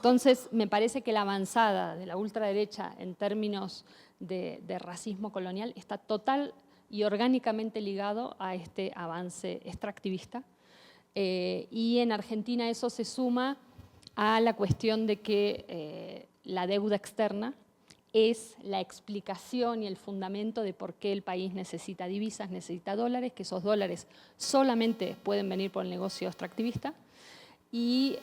Entonces, me parece que la avanzada de la ultraderecha en términos de racismo colonial está total y orgánicamente ligado a este avance extractivista. Y en Argentina eso se suma a la cuestión de que la deuda externa es la explicación y el fundamento de por qué el país necesita divisas, necesita dólares, que esos dólares solamente pueden venir por el negocio extractivista. Y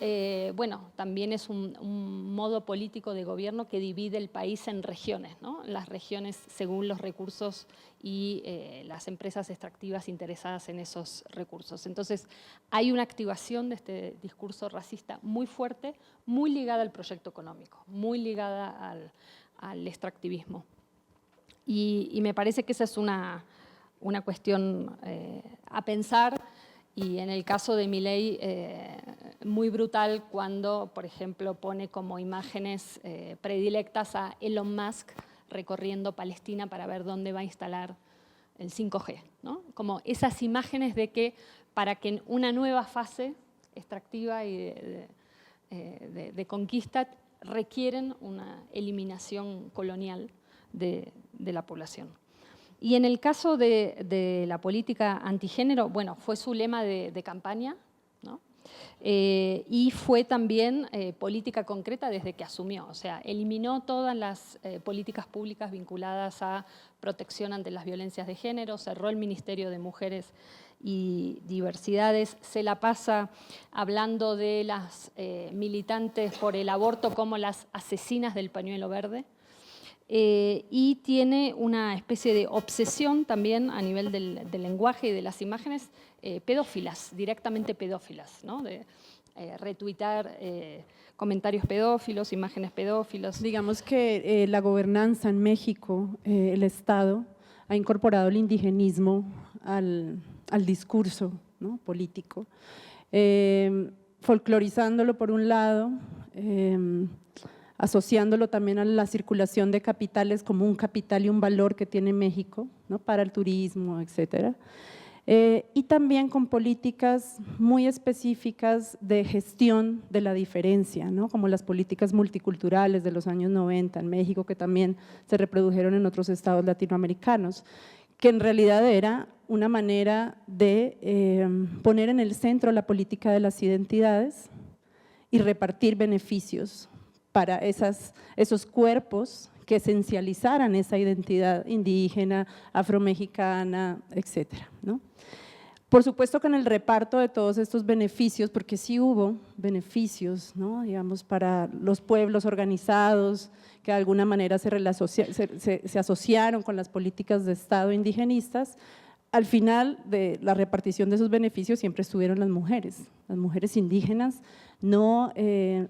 bueno, también es un modo político de gobierno que divide el país en regiones, ¿no? Las regiones según los recursos y las empresas extractivas interesadas en esos recursos. Entonces, hay una activación de este discurso racista muy fuerte, muy ligada al proyecto económico, muy ligada al extractivismo. Y me parece que esa es una cuestión a pensar. Y en el caso de Milei, muy brutal cuando, por ejemplo, pone como imágenes predilectas a Elon Musk recorriendo Palestina para ver dónde va a instalar el 5G, ¿no? Como esas imágenes de que para que en una nueva fase extractiva y de conquista requieren una eliminación colonial de la población. Y en el caso de la política antigénero, bueno, fue su lema de campaña, ¿no? Y fue también política concreta desde que asumió. O sea, eliminó todas las políticas públicas vinculadas a protección ante las violencias de género, cerró el Ministerio de Mujeres y Diversidades, se la pasa hablando de las militantes por el aborto como las asesinas del pañuelo verde. Y tiene una especie de obsesión también a nivel del lenguaje y de las imágenes pedófilas, directamente pedófilas, ¿no? De retuitar comentarios pedófilos, imágenes pedófilos. Digamos que la gobernanza en México, el Estado, ha incorporado el indigenismo al discurso, ¿no? Político, folclorizándolo por un lado, asociándolo también a la circulación de capitales como un capital y un valor que tiene México, ¿no? Para el turismo, etcétera. Y también con políticas muy específicas de gestión de la diferencia, ¿no? Como las políticas multiculturales de los años 90 en México, que también se reprodujeron en otros estados latinoamericanos, que en realidad era una manera de poner en el centro la política de las identidades y repartir beneficios para esos cuerpos que esencializaran esa identidad indígena, afromexicana, etcétera, ¿no? Por supuesto que en el reparto de todos estos beneficios, porque sí hubo beneficios, ¿no? Digamos, para los pueblos organizados, que de alguna manera se asociaron con las políticas de Estado indigenistas, al final de la repartición de esos beneficios siempre estuvieron las mujeres indígenas no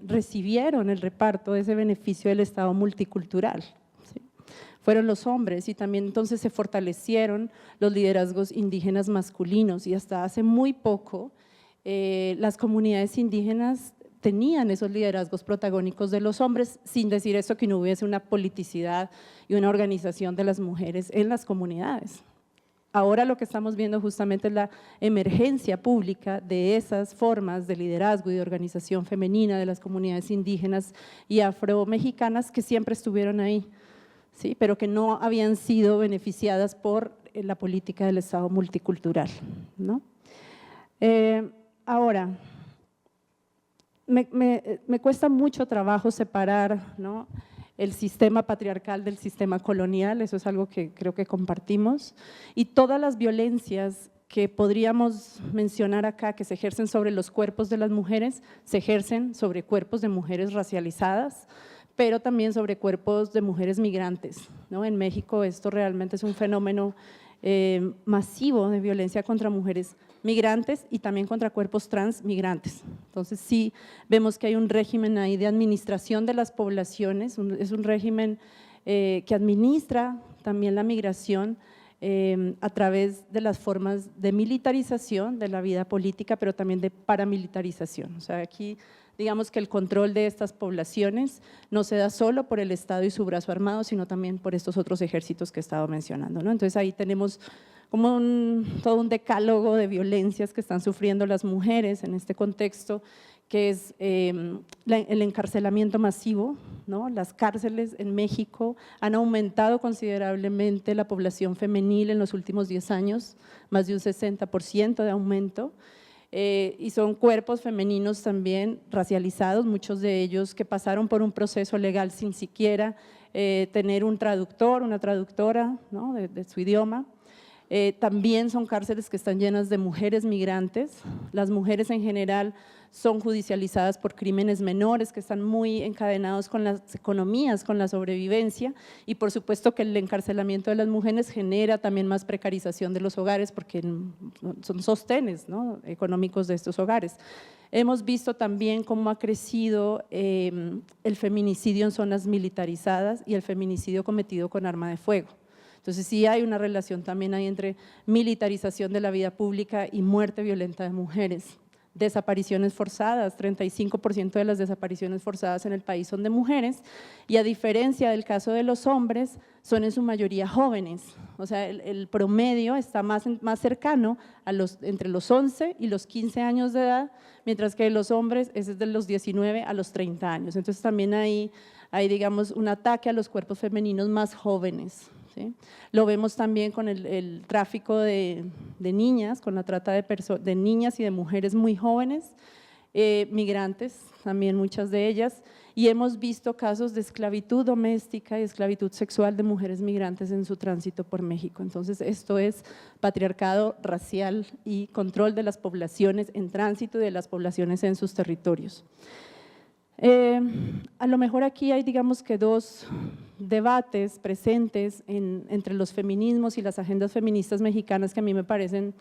recibieron el reparto de ese beneficio del Estado multicultural, ¿sí? Fueron los hombres y también entonces se fortalecieron los liderazgos indígenas masculinos y hasta hace muy poco las comunidades indígenas tenían esos liderazgos protagónicos de los hombres, sin decir eso que no hubiese una politicidad y una organización de las mujeres en las comunidades. Ahora lo que estamos viendo justamente es la emergencia pública de esas formas de liderazgo y de organización femenina de las comunidades indígenas y afromexicanas que siempre estuvieron ahí, ¿sí? Pero que no habían sido beneficiadas por la política del Estado multicultural, ¿no? Ahora, me cuesta mucho trabajo separar, ¿no?, el sistema patriarcal del sistema colonial, eso es algo que creo que compartimos, y todas las violencias que podríamos mencionar acá que se ejercen sobre los cuerpos de las mujeres, se ejercen sobre cuerpos de mujeres racializadas, pero también sobre cuerpos de mujeres migrantes, ¿no? En México esto realmente es un fenómeno masivo de violencia contra mujeres migrantes y también contra cuerpos trans migrantes. Entonces sí vemos que hay un régimen ahí de administración de las poblaciones, es un régimen que administra también la migración a través de las formas de militarización de la vida política, pero también de paramilitarización. O sea, aquí digamos que el control de estas poblaciones no se da solo por el Estado y su brazo armado, sino también por estos otros ejércitos que he estado mencionando, ¿no? Entonces ahí tenemos como todo un decálogo de violencias que están sufriendo las mujeres en este contexto, que es el encarcelamiento masivo, ¿no? Las cárceles en México han aumentado considerablemente la población femenil en los últimos 10 años, más de un 60% de aumento, y son cuerpos femeninos también racializados, muchos de ellos que pasaron por un proceso legal sin siquiera tener un traductor, una traductora, ¿no? de su idioma. También son cárceles que están llenas de mujeres migrantes. Las mujeres en general son judicializadas por crímenes menores que están muy encadenados con las economías, con la sobrevivencia, y por supuesto que el encarcelamiento de las mujeres genera también más precarización de los hogares porque son sostenes, ¿no? económicos de estos hogares. Hemos visto también cómo ha crecido el feminicidio en zonas militarizadas y el feminicidio cometido con arma de fuego. Entonces sí hay una relación también ahí entre militarización de la vida pública y muerte violenta de mujeres. Desapariciones forzadas, 35% de las desapariciones forzadas en el país son de mujeres, y a diferencia del caso de los hombres, son en su mayoría jóvenes. O sea, el promedio está más cercano a entre los 11 y los 15 años de edad, mientras que los hombres es de los 19 a los 30 años. Entonces también hay digamos, un ataque a los cuerpos femeninos más jóvenes. ¿Sí? Lo vemos también con el tráfico de niñas, con la trata de niñas y de mujeres muy jóvenes, migrantes, también muchas de ellas, y hemos visto casos de esclavitud doméstica y esclavitud sexual de mujeres migrantes en su tránsito por México. Entonces, esto es patriarcado racial y control de las poblaciones en tránsito y de las poblaciones en sus territorios. A lo mejor aquí hay, digamos que dos debates presentes entre los feminismos y las agendas feministas mexicanas que a mí me parecen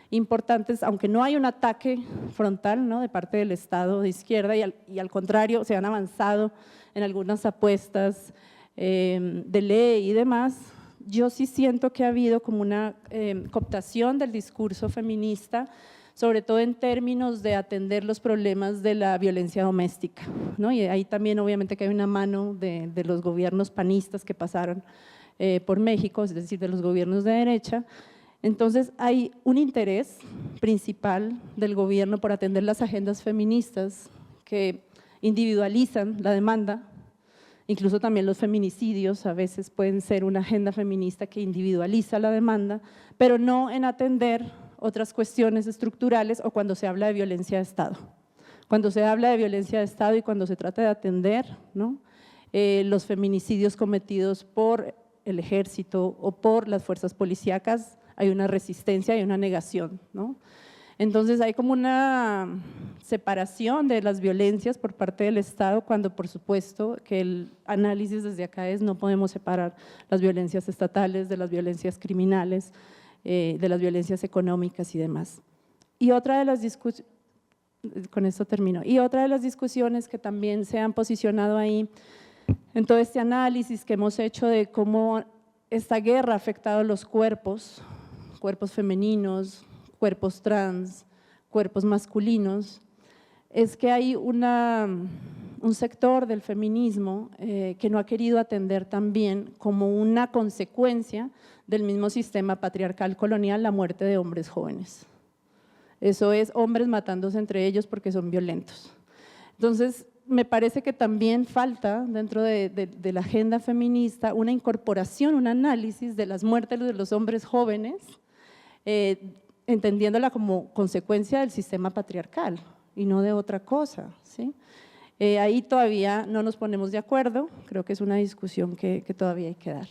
importantes, aunque no hay un ataque frontal, ¿no? de parte del Estado de izquierda, y al contrario se han avanzado en algunas apuestas de ley y demás. Yo sí siento que ha habido como una cooptación del discurso feminista, sobre todo en términos de atender los problemas de la violencia doméstica, ¿no? Y ahí también obviamente que hay una mano de los gobiernos panistas que pasaron por México, es decir, de los gobiernos de derecha. Entonces hay un interés principal del gobierno por atender las agendas feministas que individualizan la demanda, incluso también los feminicidios a veces pueden ser una agenda feminista que individualiza la demanda, pero no en atender otras cuestiones estructurales o cuando se habla de violencia de Estado. Cuando se habla de violencia de Estado y cuando se trata de atender, ¿no? Los feminicidios cometidos por el ejército o por las fuerzas policíacas, hay una resistencia y una negación, ¿no? Entonces hay como una separación de las violencias por parte del Estado, cuando por supuesto que el análisis desde acá es no podemos separar las violencias estatales de las violencias criminales, de las violencias económicas y demás. Y otra de las discusiones, con esto termino, y otra de las discusiones que también se han posicionado ahí en todo este análisis que hemos hecho de cómo esta guerra ha afectado a los cuerpos femeninos, cuerpos trans, cuerpos masculinos, es que hay un sector del feminismo que no ha querido atender también como una consecuencia del mismo sistema patriarcal colonial la muerte de hombres jóvenes. Eso es hombres matándose entre ellos porque son violentos. Entonces, me parece que también falta dentro de la agenda feminista una incorporación, un análisis de las muertes de los hombres jóvenes, entendiéndola como consecuencia del sistema patriarcal y no de otra cosa, ¿sí? Ahí todavía no nos ponemos de acuerdo, creo que es una discusión que todavía hay que dar.